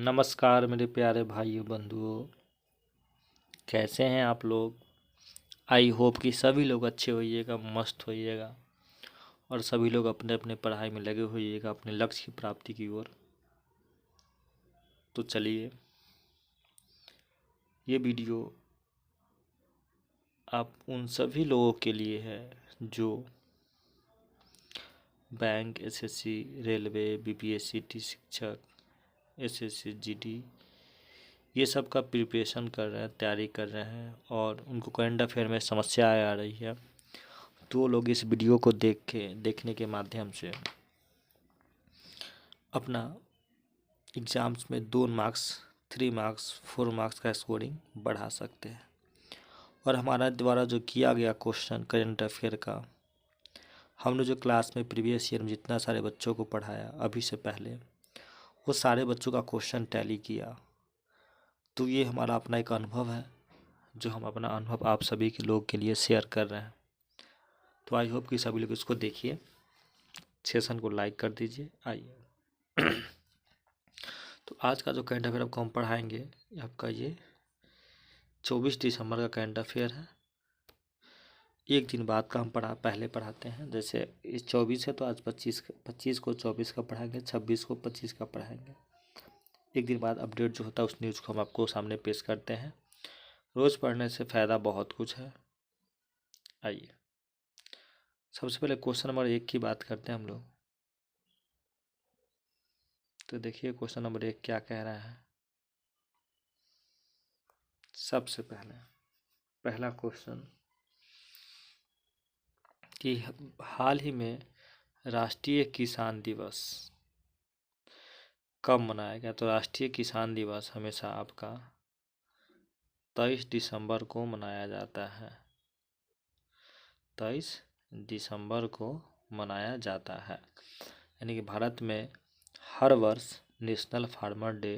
नमस्कार मेरे प्यारे भाइयों बंधुओं, कैसे हैं आप लोग। आई होप कि सभी लोग अच्छे होइएगा, मस्त होइएगा और सभी लोग अपने अपने पढ़ाई में लगे होइएगा अपने लक्ष्य की प्राप्ति की ओर। तो चलिए, ये वीडियो आप उन सभी लोगों के लिए है जो बैंक, एसएससी, रेलवे, बीपीएससी शिक्षक, एसएससी, जीडी ये सब का प्रिपरेशन कर रहे हैं, तैयारी कर रहे हैं और उनको करंट अफेयर में समस्याएं आ रही है। तो वो लोग इस वीडियो को देखने के माध्यम से अपना एग्ज़ाम्स में 2 मार्क्स, 3 मार्क्स, 4 मार्क्स का स्कोरिंग बढ़ा सकते हैं। और हमारा द्वारा जो किया गया क्वेश्चन करंट अफेयर का, हमने जो क्लास में प्रीवियस ईयर में जितना सारे बच्चों को पढ़ाया अभी से पहले, वो सारे बच्चों का क्वेश्चन टैली किया। तो ये हमारा अपना एक अनुभव है जो हम अपना अनुभव आप सभी के लोग के लिए शेयर कर रहे हैं। तो आई होप कि सभी लोग इसको देखिए, सेशन को लाइक कर दीजिए। आइए तो आज का जो करंट अफेयर आपको हम पढ़ाएंगे, आपका ये 24 दिसंबर का करंट अफेयर है। एक दिन बाद का हम पहले पढ़ाते हैं। जैसे इस 24 है तो आज 25 को 24 का पढ़ाएंगे, 26 को 25 का पढ़ाएंगे। एक दिन बाद अपडेट जो होता है उस न्यूज़ को हम आपको सामने पेश करते हैं। रोज़ पढ़ने से फ़ायदा बहुत कुछ है। आइए सबसे पहले क्वेश्चन नंबर 1 की बात करते हैं हम लोग। तो देखिए क्वेश्चन नंबर 1 क्या कह रहा है। सबसे पहला क्वेश्चन कि हाल ही में राष्ट्रीय किसान दिवस कब मनाया गया। तो राष्ट्रीय किसान दिवस हमेशा आपका 23 दिसंबर को मनाया जाता है। 23 दिसंबर को मनाया जाता है, यानी कि भारत में हर वर्ष नेशनल फार्मर डे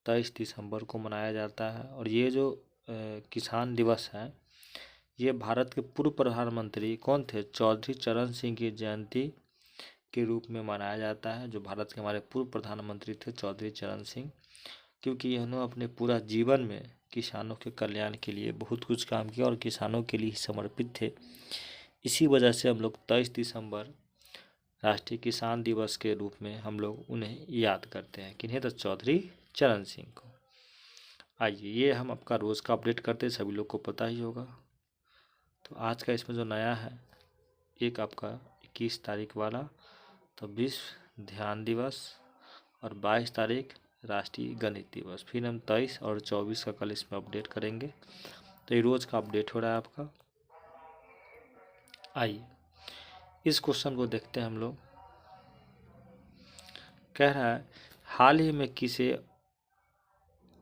23 दिसंबर को मनाया जाता है। और ये जो किसान दिवस है, ये भारत के पूर्व प्रधानमंत्री कौन थे, चौधरी चरण सिंह की जयंती के रूप में मनाया जाता है। जो भारत के हमारे पूर्व प्रधानमंत्री थे चौधरी चरण सिंह, क्योंकि इन्होंने अपने पूरा जीवन में किसानों के कल्याण के लिए बहुत कुछ काम किया और किसानों के लिए समर्पित थे। इसी वजह से हम लोग 23 दिसंबर राष्ट्रीय किसान दिवस के रूप में हम लोग उन्हें याद करते हैं। किन्हें, तो चौधरी चरण सिंह को। आइए, ये हम आपका रोज़ का अपडेट करते हैं, सभी लोग को पता ही होगा। तो आज का इसमें जो नया है, एक आपका 21 तारीख वाला, तो विश्व ध्यान दिवस, और 22 तारीख राष्ट्रीय गणित दिवस। फिर हम 23 और 24 का कल इसमें अपडेट करेंगे। तो ये रोज़ का अपडेट हो रहा है आपका। आइए इस क्वेश्चन को देखते हैं हम लोग। कह रहा है हाल ही में किसे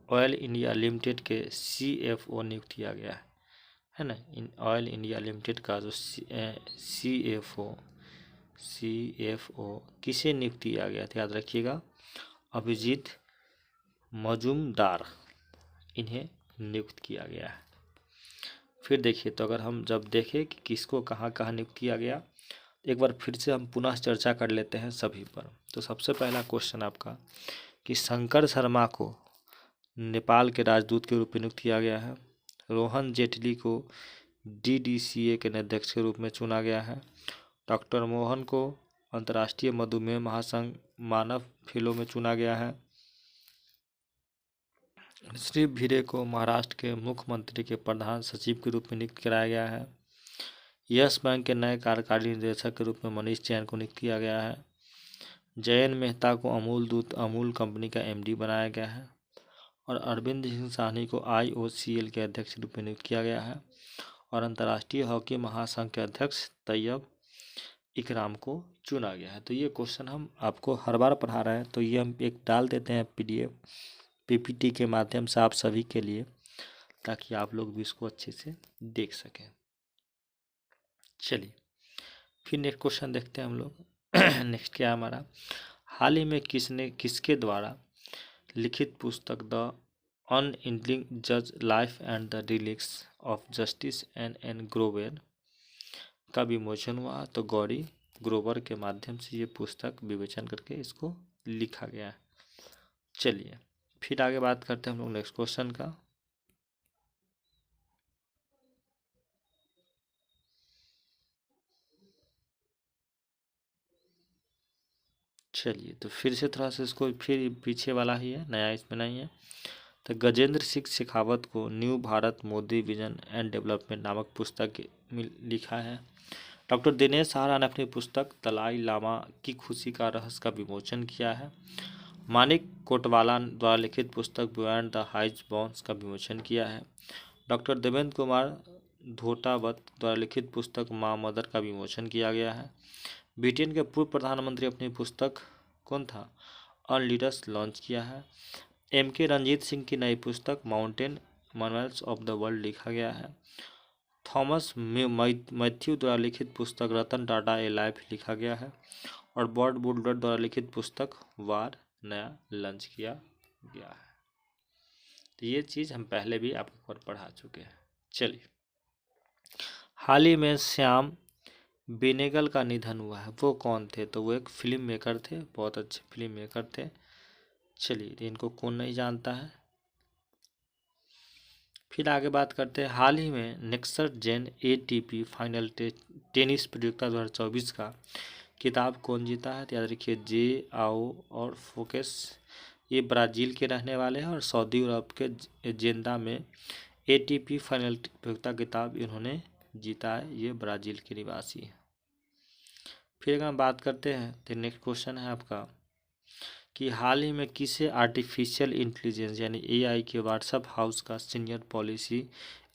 ऑयल इंडिया लिमिटेड के CFO नियुक्त किया गया है ना। ऑयल इंडिया लिमिटेड का जो CFO किसे नियुक्त किया गया था, याद रखिएगा, अभिजीत मजूमदार, इन्हें नियुक्त किया गया है। फिर देखिए, तो अगर हम जब देखें कि किसको कहाँ कहाँ नियुक्त किया गया, एक बार फिर से हम पुनः चर्चा कर लेते हैं सभी पर। तो सबसे पहला क्वेश्चन आपका कि शंकर शर्मा को नेपाल के राजदूत के रूप में नियुक्त किया गया है। रोहन जेटली को DDCA के अध्यक्ष के रूप में चुना गया है। डॉक्टर मोहन को अंतर्राष्ट्रीय मधुमेह महासंघ मानव फेलो में चुना गया है। श्री भिरे को महाराष्ट्र के मुख्यमंत्री के प्रधान सचिव के रूप में नियुक्त कराया गया है। यस बैंक के नए कार्यकारी निदेशक के रूप में मनीष जैन को नियुक्त किया गया है। जयन मेहता को अमूल कंपनी का MD बनाया गया है। और अरविंद सिंह साहनी को IOCL के अध्यक्ष के रूप में नियुक्त किया गया है। और अंतर्राष्ट्रीय हॉकी महासंघ के अध्यक्ष तैयब इकराम को चुना गया है। तो ये क्वेश्चन हम आपको हर बार पढ़ा रहे हैं, तो ये हम एक डाल देते हैं PDF PPT के माध्यम से आप सभी के लिए, ताकि आप लोग भी इसको अच्छे से देख सकें। चलिए फिर नेक्स्ट क्वेश्चन देखते हैं हम लोग। नेक्स्ट क्या है हमारा, हाल ही में किसके द्वारा लिखित पुस्तक द अनएंडिंग जज life and the relics of justice N Grover का विमोचन हुआ। तो गौरी ग्रोवर के माध्यम से ये पुस्तक विवेचन करके इसको लिखा गया है। चलिए फिर आगे बात करते हैं हम लोग नेक्स्ट क्वेश्चन का। चलिए तो फिर से थोड़ा सा इसको फिर पीछे वाला ही है, नया इसमें नहीं है। तो गजेंद्र सिंह शेखावत को new Bharat Modi vision and development नामक पुस्तक में लिखा है। डॉक्टर दिनेश सहारा ने अपनी पुस्तक दलाई लामा की खुशी का रहस्य का विमोचन किया है। मानिक कोटवाला द्वारा लिखित पुस्तक बियॉन्ड द हाइज बाउंड्स का विमोचन किया है। डॉक्टर देवेंद्र कुमार धोटावत द्वारा लिखित पुस्तक माँ मदर का विमोचन किया गया है। ब्रिटेन के पूर्व प्रधानमंत्री अपनी पुस्तक कौन था ऑन लीडर्स लॉन्च किया है। M.K. रंजीत सिंह की नई पुस्तक mountain monuments of the world लिखा गया है। थॉमस मैथ्यू द्वारा लिखित पुस्तक रतन टाटा ए लाइफ लिखा गया है। और बॉर्ड बुल्डर द्वारा लिखित पुस्तक वार नया लॉन्च किया गया है। तो ये चीज़ हम पहले भी आपको पढ़ा चुके हैं। चलिए, हाल ही में श्याम बेनेगल का निधन हुआ है। वो कौन थे? तो वो एक फिल्म मेकर थे, बहुत अच्छे फिल्म मेकर थे। चलिए, इनको कौन नहीं जानता है। फिर आगे बात करते हैं, हाल ही में नेक्सट जेन ATP फाइनल टेनिस प्रतियोगिता 2024 का किताब कौन जीता है? तो याद रखिए जे आओ और फोकस, ये ब्राज़ील के रहने वाले हैं और सऊदी अरब के जेंदा में ATP फाइनल प्रतियोगिता किताब इन्होंने जीता है। ये ब्राज़ील के निवासी है। फिर अगर हम बात करते हैं तो नेक्स्ट क्वेश्चन है आपका कि हाल ही में किसे आर्टिफिशियल इंटेलिजेंस यानी AI के व्हाट्सएप हाउस का सीनियर पॉलिसी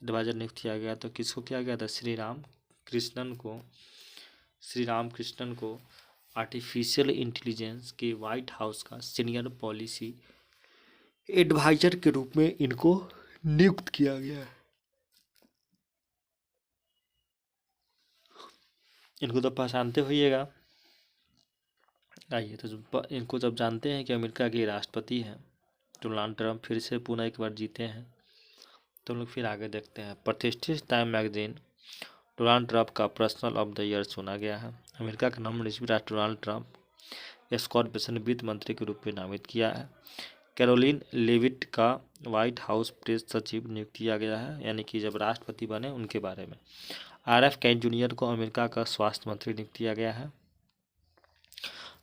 एडवाइजर नियुक्त किया गया? तो किसको किया गया था? श्री राम कृष्णन को आर्टिफिशियल इंटेलिजेंस के व्हाइट हाउस का सीनियर पॉलिसी एडवाइजर के रूप में इनको नियुक्त किया गया है। इनको तो पहचानते होइएगा। आइए, तो इनको जब जानते हैं कि अमेरिका के राष्ट्रपति हैं डोनाल्ड ट्रंप, फिर से पुनः एक बार जीते हैं, तो हम लोग फिर आगे देखते हैं। प्रतिष्ठित टाइम मैगजीन डोनाल्ड ट्रंप का पर्सनल ऑफ द ईयर चुना गया है। अमेरिका के नवनिर्वाचित राष्ट्रपति डोनाल्ड ट्रंप स्कॉट बेसन वित्त मंत्री के रूप में नामित किया है। कैरोलिन लेविट का व्हाइट हाउस प्रेस सचिव नियुक्त किया गया है, यानी कि जब राष्ट्रपति बने उनके बारे में। RF कैंट जूनियर को अमेरिका का स्वास्थ्य मंत्री नियुक्त किया गया है।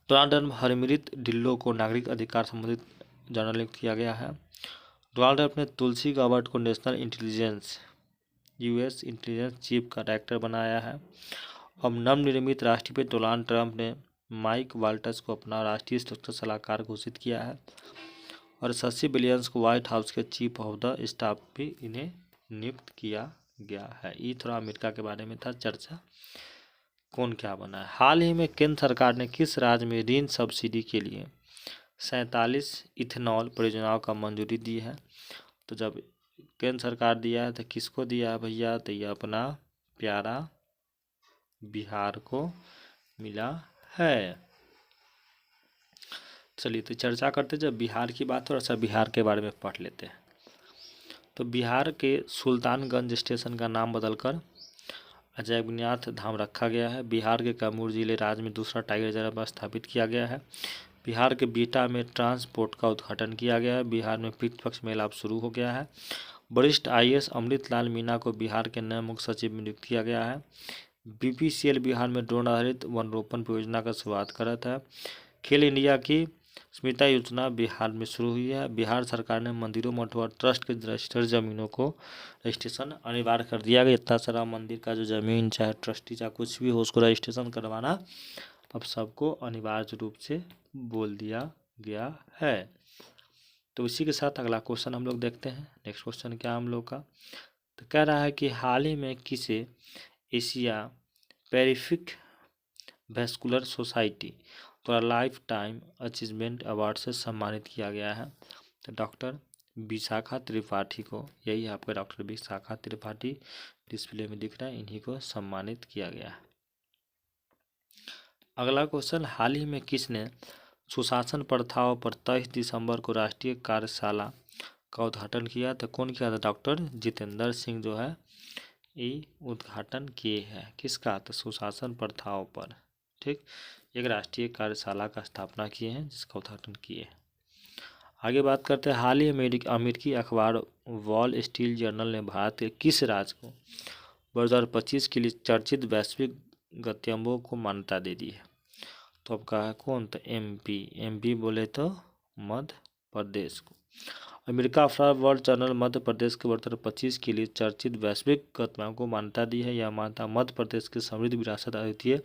डोनाल्ड ट्रंप हरमित ढिल्लो को नागरिक अधिकार संबंधित जनरल नियुक्त किया गया है। डोनाल्ड ट्रंप ने तुलसी गाबर्ट को national intelligence US intelligence chief का डायरेक्टर बनाया है। अब नवनिर्मित राष्ट्रपति डोनाल्ड ट्रंप ने माइक वाल्टर्स को अपना राष्ट्रीय सुरक्षा सलाहकार घोषित किया है। और शशि विलियम्स को व्हाइट हाउस के चीफ ऑफ द स्टाफ भी इन्हें नियुक्त किया गया है। ये थोड़ा अमेरिका के बारे में था चर्चा, कौन क्या बना है। हाल ही में केंद्र सरकार ने किस राज्य में ऋण सब्सिडी के लिए 47 इथेनॉल परियोजनाओं का मंजूरी दी है? तो जब केंद्र सरकार दिया है तो किसको दिया है भैया? तो ये अपना प्यारा बिहार को मिला है। चलिए, तो चर्चा करते जब बिहार की बात, थोड़ा सा बिहार के बारे में पढ़ लेते हैं। तो बिहार के सुल्तानगंज स्टेशन का नाम बदलकर अजयनाथ धाम रखा गया है। बिहार के कैमूर जिले राज्य में दूसरा टाइगर रिजर्व स्थापित किया गया है। बिहार के बीटा में ट्रांसपोर्ट का उद्घाटन किया गया है। बिहार में पितृपक्ष मेला अब शुरू हो गया है। वरिष्ठ IAS अमृत लाल मीणा को बिहार के नए मुख्य सचिव में नियुक्त किया गया है। BPCL बिहार में ड्रोन आधारित वनरोपण परियोजना का शुरुआत करता है। खेल इंडिया की स्मिता योजना बिहार में शुरू हुई है। बिहार सरकार ने मंदिरों मठों और ट्रस्ट के रजिस्टर्ड जमीनों को रजिस्ट्रेशन अनिवार्य कर दिया गया। इतना सारा मंदिर का जो जमीन चाहे ट्रस्टी चाहे कुछ भी हो उसको रजिस्ट्रेशन करवाना अब सबको अनिवार्य रूप से बोल दिया गया है। तो इसी के साथ अगला क्वेश्चन हम लोग देखते हैं। नेक्स्ट क्वेश्चन क्या हम लोग का? तो कह रहा है कि हाल ही में किसे एशिया पैसिफिक वैस्कुलर सोसाइटी द्वारा लाइफ टाइम अचीवमेंट अवार्ड से सम्मानित किया गया है? तो डॉक्टर विशाखा त्रिपाठी को, यही आपका डॉक्टर विशाखा त्रिपाठी डिस्प्ले में दिख रहा है, इन्हीं को सम्मानित किया गया है। अगला क्वेश्चन, हाल ही में किसने सुशासन प्रथाओं पर 23 दिसंबर को राष्ट्रीय कार्यशाला का उद्घाटन किया? तो कौन किया था? डॉक्टर जितेंद्र सिंह जो है ये उद्घाटन किए हैं। किसका? तो सुशासन प्रथाओं पर, ठीक, एक राष्ट्रीय कार्यशाला का स्थापना किए हैं जिसका उद्घाटन किए हैं। आगे बात करते हैं, हाल ही में अमेरिकी अखबार वॉल स्ट्रीट जर्नल ने भारत के किस राज्य को 2025 के लिए चर्चित वैश्विक गंतव्यों को मान्यता दे दी है? तो अब कहा है कौन? तो एमपी बोले तो मध्य प्रदेश को। अमेरिका अखबार वर्ल्ड जर्नल मध्य प्रदेश के 2025 के लिए चर्चित वैश्विक गंतव्यों को मान्यता दी है। यह मान्यता मध्य प्रदेश की समृद्ध विरासत, अद्वितीय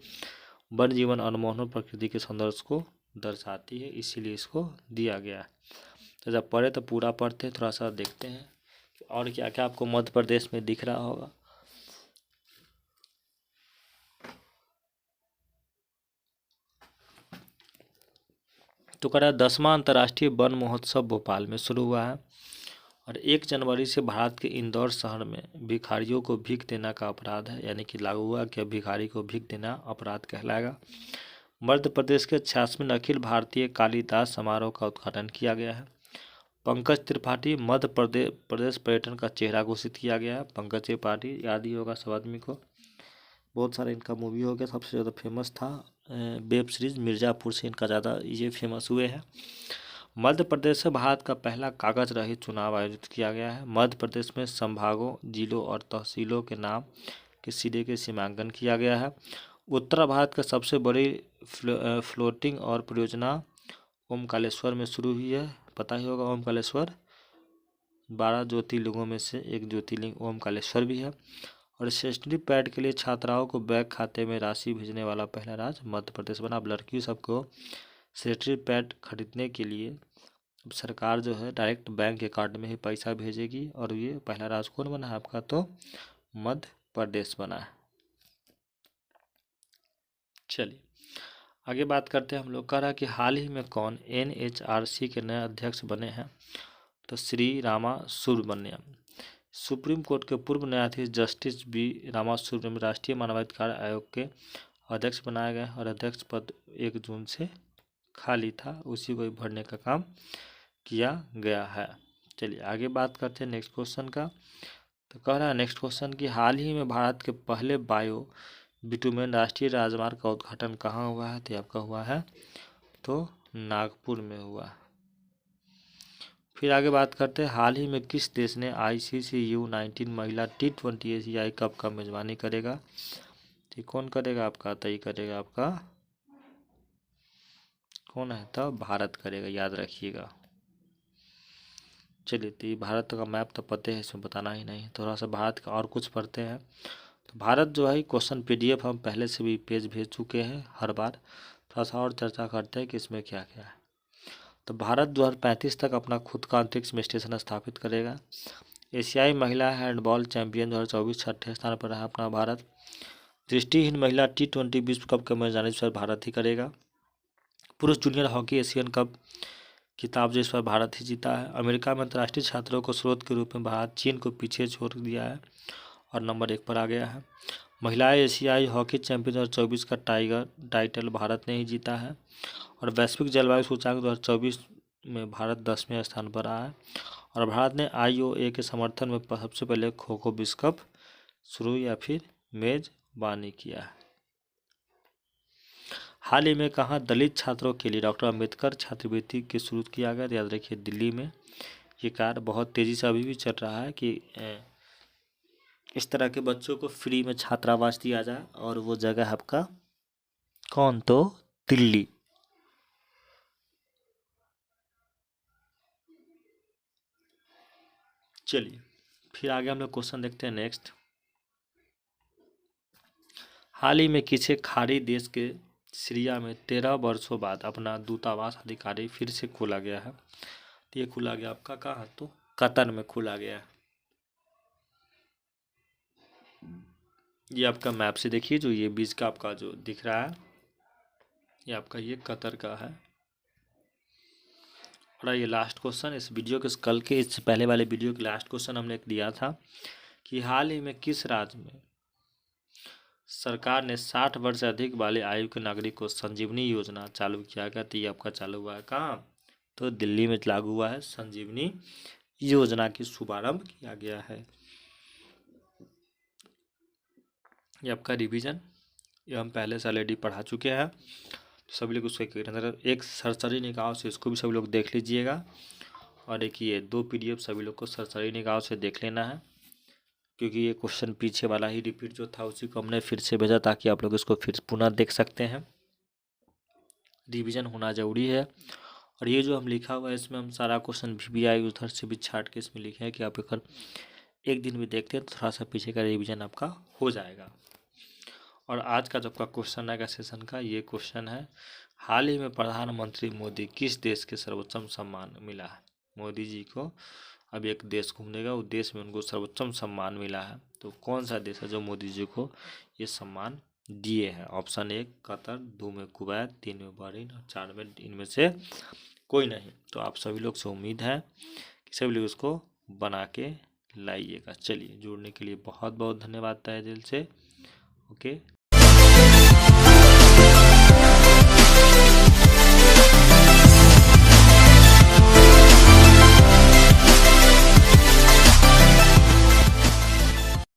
वन जीवन, अनमोल प्रकृति के सौंदर्य को दर्शाती है, इसीलिए इसको दिया गया है। तो जब पढ़े तो पूरा पढ़ते, थोड़ा सा देखते हैं और क्या क्या आपको मध्य प्रदेश में दिख रहा होगा। तो कह रहा है 10वां अंतर्राष्ट्रीय वन महोत्सव भोपाल में शुरू हुआ है और 1 जनवरी से भारत के इंदौर शहर में भिखारियों को भीख देना का अपराध है, यानी कि लागू हुआ कि भिखारी को भीख देना अपराध कहलाएगा। मध्य प्रदेश के 86वें अखिल भारतीय कालिदास समारोह का उद्घाटन किया गया है। पंकज त्रिपाठी मध्य प्रदेश पर्यटन का चेहरा घोषित किया गया है। पंकज त्रिपाठी याद ही होगा सब आदमी को, बहुत सारे इनका मूवी हो गया, सबसे ज़्यादा फेमस था वेब सीरीज मिर्ज़ापुर से इनका ज़्यादा ये फेमस हुए हैं। मध्य प्रदेश से भारत का पहला कागज रहित चुनाव आयोजित किया गया है। मध्य प्रदेश में संभागों, जिलों और तहसीलों के नाम के सिरे के सीमांकन किया गया है। उत्तर भारत का सबसे बड़ी फ्लोटिंग और परियोजना ओमकालेश्वर में शुरू हुई है, पता ही होगा ओमकालेश्वर। 12 ज्योतिर्लिंगों में से एक ज्योतिर्लिंग ओमकालेश्वर भी है। और स्टेशनरी पैड के लिए छात्राओं को बैंक खाते में राशि भेजने वाला पहला राज्य मध्य प्रदेश बना। अब लड़कियों सबको स्टेशनरी पैड खरीदने के लिए सरकार जो है डायरेक्ट बैंक अकाउंट में ही पैसा भेजेगी, और ये पहला राज्य कौन बना है आपका? तो मध्य प्रदेश बना है। चलिए आगे बात करते हैं हम लोग। कह रहा है कि हाल ही में कौन NHRC के नए अध्यक्ष बने हैं? तो श्री रामा सुब्रमण्यम। सुप्रीम कोर्ट के पूर्व न्यायाधीश जस्टिस बी रामा सुब्रमण्यम राष्ट्रीय मानवाधिकार आयोग के अध्यक्ष बनाए गए और अध्यक्ष पद 1 जून से खाली था, उसी को भरने का काम किया गया है। चलिए आगे बात करते हैं नेक्स्ट क्वेश्चन का। तो कह रहा है नेक्स्ट क्वेश्चन कि हाल ही में भारत के पहले बायो बिटुमेन राष्ट्रीय राजमार्ग का उद्घाटन कहाँ हुआ है? तो आपका हुआ है तो नागपुर में हुआ। फिर आगे बात करते हैं, हाल ही में किस देश ने ICC U19 महिला T20 एशियाई कप का मेजबानी करेगा? तो कौन करेगा आपका? तो ये करेगा आपका कौन है? तो भारत करेगा, याद रखिएगा। चलिए तो ये भारत का मैप तो पते है, इसमें बताना ही नहीं। थोड़ा सा भारत का और कुछ पढ़ते हैं। तो भारत जो है क्वेश्चन PDF हम पहले से भी पेज भेज चुके हैं हर बार। थोड़ा सा और चर्चा करते हैं कि इसमें क्या क्या है। तो भारत 2035 तक अपना खुद का अंतरिक्ष में स्टेशन स्थापित करेगा। एशियाई महिला हैंडबॉल चैंपियन 2024 छठे स्थान पर रहा अपना भारत। दृष्टिहीन महिला T20 विश्व कप का मेजबानी इस बार भारत ही करेगा। पुरुष जूनियर हॉकी एशियन कप खिताब जो इस बार भारत ही जीता है। अमेरिका में अंतर्राष्ट्रीय छात्रों को स्रोत के रूप में भारत चीन को पीछे छोड़ दिया है और नंबर 1 पर आ गया है। महिलाएं एशियाई हॉकी चैंपियन 2024 का टाइटल भारत ने ही जीता है। और वैश्विक जलवायु सूचकांक 2024 में भारत 10वें स्थान पर आया है। और भारत ने IOA के समर्थन में सबसे पहले खो खो विश्व कप शुरू या फिर मेजबानी किया है। हाल ही में कहाँ दलित छात्रों के लिए डॉक्टर अम्बेडकर छात्रवृत्ति के शुरू किया गया? याद रखिए दिल्ली में। ये कार्य बहुत तेज़ी से अभी भी चल रहा है कि इस तरह के बच्चों को फ्री में छात्रावास दिया जाए, और वो जगह है आपका कौन? तो दिल्ली। चलिए फिर आगे हम लोग क्वेश्चन देखते हैं नेक्स्ट। हाल ही में किसी खाड़ी देश के सीरिया में 13 वर्षों बाद अपना दूतावास अधिकारी फिर से खोला गया है? तो ये खुला गया आपका कहाँ? तो कतर में खुला गया है। ये आपका मैप से देखिए, जो ये बीच का आपका जो दिख रहा है ये आपका ये कतर का है। और ये लास्ट क्वेश्चन इस वीडियो के कल के इससे पहले वाले वीडियो के लास्ट क्वेश्चन हमने एक दिया था कि हाल ही में किस राज्य में सरकार ने 60 वर्ष से अधिक वाले आयु के नागरिक को संजीवनी योजना चालू किया गया? तो ये आपका चालू हुआ है कहाँ? तो दिल्ली में लागू हुआ है। संजीवनी योजना की शुभारंभ किया गया है। ये आपका रिवीजन, ये हम पहले से ऑलरेडी पढ़ा चुके हैं, सभी लोग उसके अंदर एक सरसरी निगाह से इसको भी सभी लोग देख लीजिएगा। और एक ये 2 PDF सभी लोग को सरसरी निगाहों से देख लेना है, क्योंकि ये क्वेश्चन पीछे वाला ही रिपीट जो था उसी को हमने फिर से भेजा ताकि आप लोग इसको फिर पुनः देख सकते हैं। रिवीजन होना ज़रूरी है। और ये जो हम लिखा हुआ है इसमें हम सारा क्वेश्चन VBI उधर से भी छाट के इसमें लिखे हैं कि आप अगर एक दिन भी देखते हैं तो थोड़ा सा पीछे का रिवीजन आपका हो जाएगा। और आज का जो आपका क्वेश्चन आएगा सेशन का, ये क्वेश्चन है, हाल ही में प्रधानमंत्री मोदी किस देश के सर्वोच्च सम्मान मिला है? मोदी जी को अब एक देश घूमने का, उस देश में उनको सर्वोच्च सम्मान मिला है, तो कौन सा देश है जो मोदी जी को ये सम्मान दिए हैं? ऑप्शन 1 कतर, 2 में कुवैत, 3 में बहरीन और 4 में इनमें से कोई नहीं। तो आप सभी लोग से उम्मीद है कि सभी लोग इसको बना के लाइएगा। चलिए, जुड़ने के लिए बहुत बहुत धन्यवाद तहे दिल से। ओके।